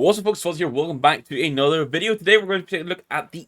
What's up, folks? Fuzz here. Welcome back to another video. Today we're going to take a look at the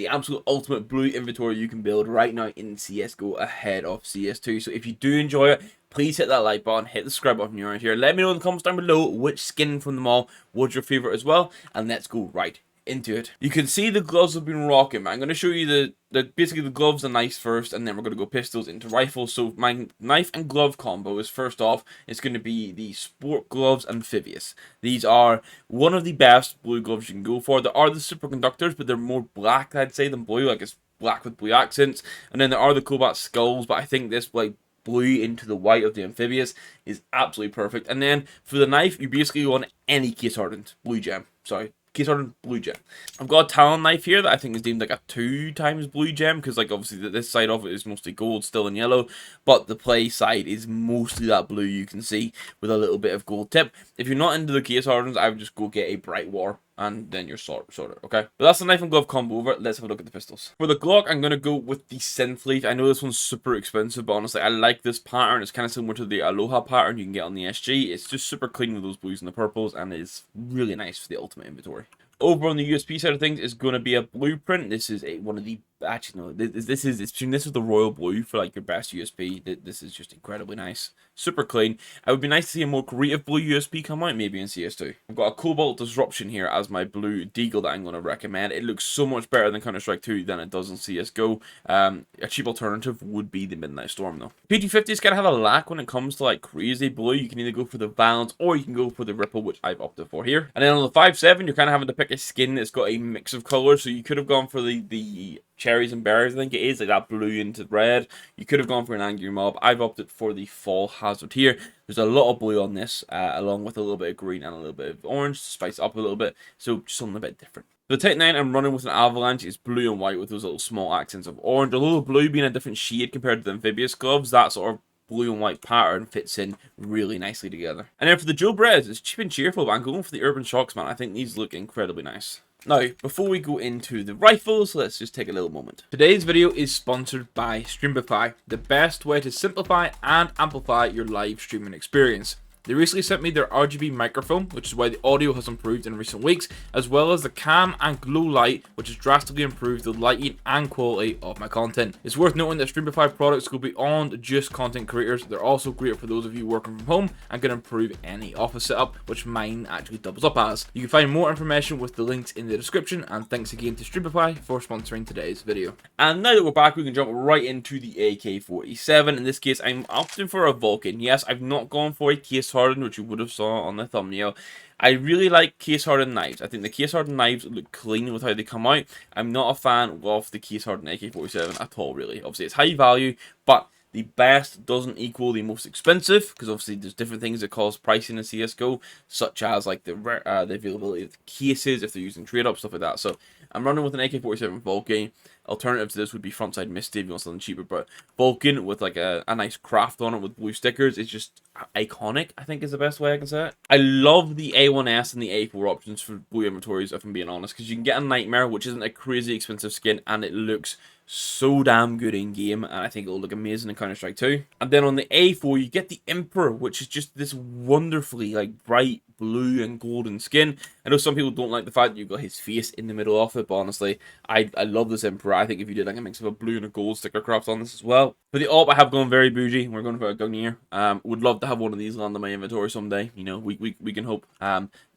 absolute ultimate blue inventory you can build right now in CSGO ahead of CS2. So if you do enjoy it, please hit that like button, hit the subscribe button if you're around here. Let me know in the comments down below which skin from them all was your favorite as well, and let's go right into it. You can see the gloves have been rocking. I'm going to show you basically the gloves and knives first, and then we're going to go pistols into rifles. So my knife and glove combo is, first off, it's going to be the sport gloves amphibious. These are one of the best blue gloves you can go for. There are the superconductors, but they're more black, I'd say, than blue. Like, it's black with blue accents. And then there are the cobalt skulls, but I think this, like, blue into the white of the amphibious is absolutely perfect. And then for the knife, you basically want any case hardened blue gem. Sorry, case hardened blue gem. I've got a Talon knife here that I think is deemed like a 2 times blue gem, because like obviously this side of it is mostly gold still and yellow, but the play side is mostly that blue you can see with a little bit of gold tip. If you're not into the case hardens, I would just go get a bright war, and then you're sorted, okay? But that's the knife and glove combo over. Let's have a look at the pistols. For the Glock, I'm going to go with the synth leaf. I know this one's super expensive, but honestly, I like this pattern. It's kind of similar to the ALOHA pattern you can get on the SG. It's just super clean with those blues and the purples, and it's really nice for the ultimate inventory. Over on the USP side of things is going to be a blueprint. This is one of the, actually no, this is the royal blue for like your best USP. This is just incredibly nice, super clean. It would be nice to see a more creative blue USP come out, maybe in CS2. I've got a cobalt disruption here as my blue deagle that I'm going to recommend. It looks so much better than counterstrike 2 than it does in CSGO. A cheap alternative would be the midnight storm though. PT-50's kind of have a lack when it comes to like crazy blue. You can either go for the Valence or you can go for the Ripple, which I've opted for here. And then on the 5.7, you're kind of having to pick a skin that's got a mix of colors. So you could have gone for the cherries and berries, I think it is, like that blue into red. You could have gone for an angry mob. I've opted for the fall hazard here. There's a lot of blue on this, along with a little bit of green and a little bit of orange to spice up a little bit, so just something a bit different. The Type 9 I'm running with an avalanche is blue and white with those little small accents of orange. Although the blue being a different shade compared to the amphibious gloves, that sort of blue and white pattern fits in really nicely together. And then for the Joe Brez, it's cheap and cheerful, but I'm going for the Urban Shocks, man. I think these look incredibly nice. Now, before we go into the rifles, let's just take a little moment. Today's video is sponsored by Streamify, the best way to simplify and amplify your live streaming experience. They recently sent me their RGB microphone, which is why the audio has improved in recent weeks, as well as the cam and glow light, which has drastically improved the lighting and quality of my content. It's worth noting that Streamify products go beyond just content creators. They're also great for those of you working from home and can improve any office setup, which mine actually doubles up as. You can find more information with the links in the description, and thanks again to Streamify for sponsoring today's video. And now that we're back, we can jump right into the AK-47. In this case, I'm opting for a Vulcan. Yes, I've not gone for a case hardened, which you would have saw on the thumbnail. I really like case hardened knives. I think the case hardened knives look clean with how they come out. I'm not a fan of the case hardened AK-47 at all, really. Obviously, it's high value, but the best doesn't equal the most expensive, because obviously there's different things that cause pricing in CSGO, such as like the availability of the cases if they're using trade up, stuff like that. So I'm running with an AK-47 Vulcan. Alternative to this would be frontside Misty if you want something cheaper, but Vulcan with like a nice craft on it with blue stickers is just iconic, I think is the best way I can say it. I love the A1S and the A4 options for blue inventories, if I'm being honest, because you can get a Nightmare, which isn't a crazy expensive skin, and it looks so damn good in game, and I think it'll look amazing in Counter-Strike 2. And then on the A4, you get the Emperor, which is just this wonderfully like bright blue and golden skin. I know some people don't like the fact that you've got his face in the middle of it, but honestly, I love this Emperor. I think if you did like a mix of a blue and a gold sticker craft on this as well. For the AWP, I have gone very bougie. We're going for a GUNGNIR. Would love to have one of these land in my inventory someday. You know, we can hope.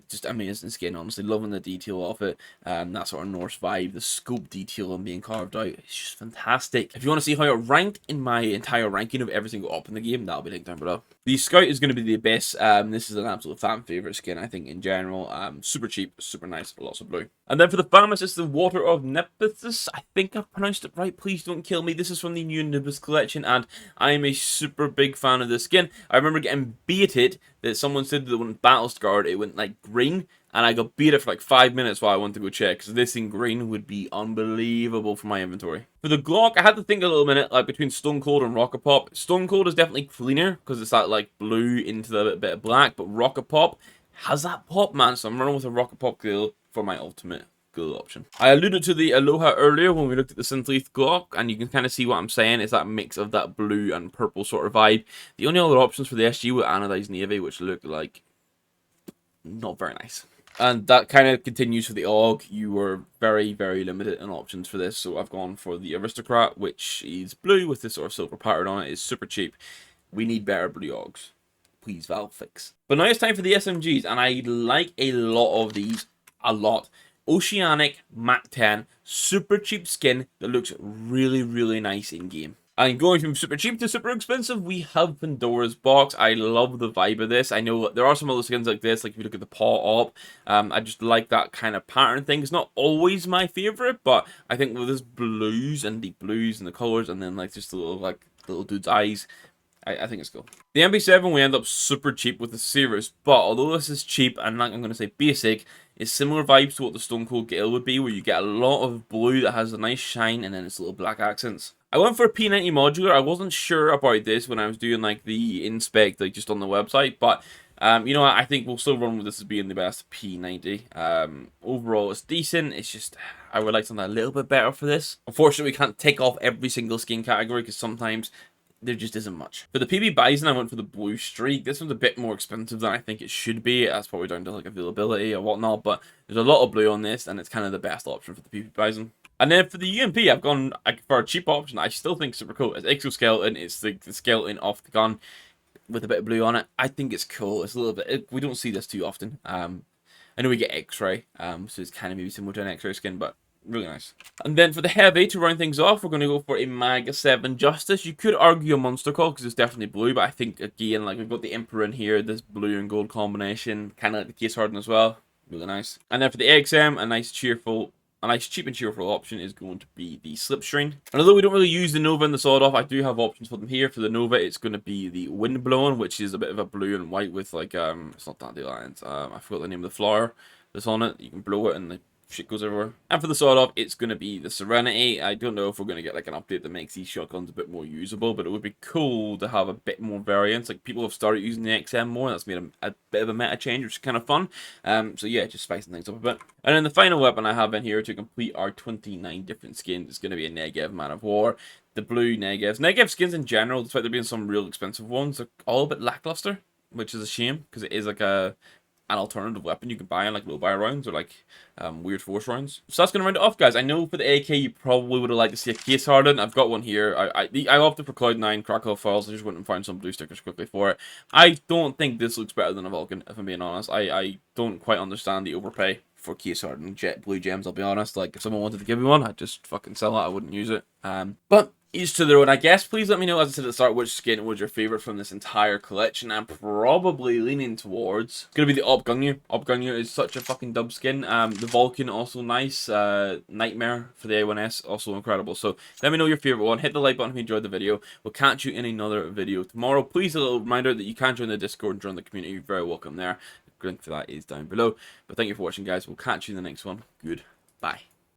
Just amazing skin, honestly. Loving the detail of it. That sort of Norse vibe, the scope detail and being carved out. It's just fantastic. If you want to see how it ranked in my entire ranking of every single op in the game, that'll be linked down below. The Scout is going to be the best. This is an absolute fan favorite skin, I think, in general. Super cheap, super nice, lots of blue. And then for the FAMASI, it's the Water of NEPHTHYS. I think I've pronounced it right. Please don't kill me. This is from the new Nibus collection, and I am a super big fan of this skin. I remember getting baited that someone said that when battle scarred, it went like green, and I got baited for like 5 minutes while I went to go check, because this in green would be unbelievable for my inventory. For the Glock, I had to think a little minute, like between Stone Cold and Rocket Pop. Stone Cold is definitely cleaner, because it's that like blue into the bit of black, but Rocket Pop has that pop, man, so I'm running with a Rocket Pop Glow for my ultimate glow option. I alluded to the ALOHA earlier when we looked at the SYNTH Glock, and you can kind of see what I'm saying. It's that mix of that blue and purple sort of vibe. The only other options for the SG were anodized navy, which looked like not very nice. And that kind of continues for the AUG. You were very, very limited in options for this. So I've gone for the Aristocrat, which is blue with this sort of silver pattern on it. It's super cheap. We need better blue AUGs. Please, Valve, fix. But now it's time for the SMGs. And I like a lot of these. A lot. Oceanic Mac 10. Super cheap skin that looks really, really nice in game. And going from super cheap to super expensive, we have Pandora's box. I love the vibe of this. I know there are some other skins like this, like if you look at the paw up, I just like that kind of pattern thing. It's not always my favorite, but I think with this blues and deep blues and the colors, and then like just the little dude's eyes, I think it's cool. The MP7, we end up super cheap with the Cirrus, but although this is cheap and like I'm going to say basic, it's similar vibes to what the Stone Cold Gale would be, where you get a lot of blue that has a nice shine and then its little black accents. I went for a P90 modular. I wasn't sure about this when I was doing like the inspect, like just on the website, but you know what, I think we'll still run with this as being the best P90. Overall, it's decent. It's just, I would like something a little bit better for this. Unfortunately, we can't take off every single skin category because sometimes there just isn't much. For the PP-BIZON, I went for the blue streak. This one's a bit more expensive than I think it should be. That's probably down to like availability or whatnot, but there's a lot of blue on this, and it's kind of the best option for the PP-BIZON. And then for the UMP, I've gone for a cheap option. I still think super cool. It's exoskeleton. It's the skeleton off the gun with a bit of blue on it. I think it's cool. It's a little bit. We don't see this too often. I know we get X-ray, so it's kind of maybe similar to an X-ray skin, but really nice. And then for the heavy, to round things off, we're going to go for a Mag 7 Justice. You could argue a Monster Call because it's definitely blue, but I think, again, like we've got the Emperor in here, this blue and gold combination, kind of like the case harden as well. Really nice. And then for the XM, a nice cheap and cheerful option is going to be the Slipstream. And although we don't really use the Nova and the Sawed Off, I do have options for them here. For the Nova, it's going to be the Windblown, which is a bit of a blue and white with like, it's not Dandelions, I forgot the name of the flower that's on it. You can blow it and the shit goes everywhere. And for the Sawed Off, it's going to be the Serenity. I don't know if we're going to get like an update that makes these shotguns a bit more usable, but it would be cool to have a bit more variance. Like people have started using the XM more, and that's made a bit of a meta change, which is kind of fun. So yeah, just spicing things up a bit. And then the final weapon I have in here to complete our 29 different skins is going to be a Negev Man of War. The blue Negevs. Negev skins in general, despite there being some real expensive ones, are all a bit lackluster, which is a shame, because it is like an alternative weapon you can buy in like low buy rounds or like weird force rounds. So that's going to round it off, guys. I know for the AK you probably would have liked to see a case harden. I've got one here. I opted for Cloud9 Krakow files. I just went and found some blue stickers quickly for it. I don't think this looks better than a Vulcan, if I'm being honest. I don't quite understand the overpay for case hardened blue gems, I'll be honest. Like if someone wanted to give me one, I'd just fucking sell it. I wouldn't use it. But each to their own, I guess. Please let me know, as I said at the start, which skin was your favorite from this entire collection. I'm probably leaning towards, it's gonna be the GUNGNIR. GUNGNIR is such a fucking dub skin. The Vulcan, also nice. Nightmare for the A1S, also incredible. So let me know your favorite one. Hit the like button if you enjoyed the video. We'll catch you in another video tomorrow. Please, a little reminder that you can join the Discord and join the community. You're very welcome there. The link for that is down below. But thank you for watching, guys. We'll catch you in the next one. Goodbye.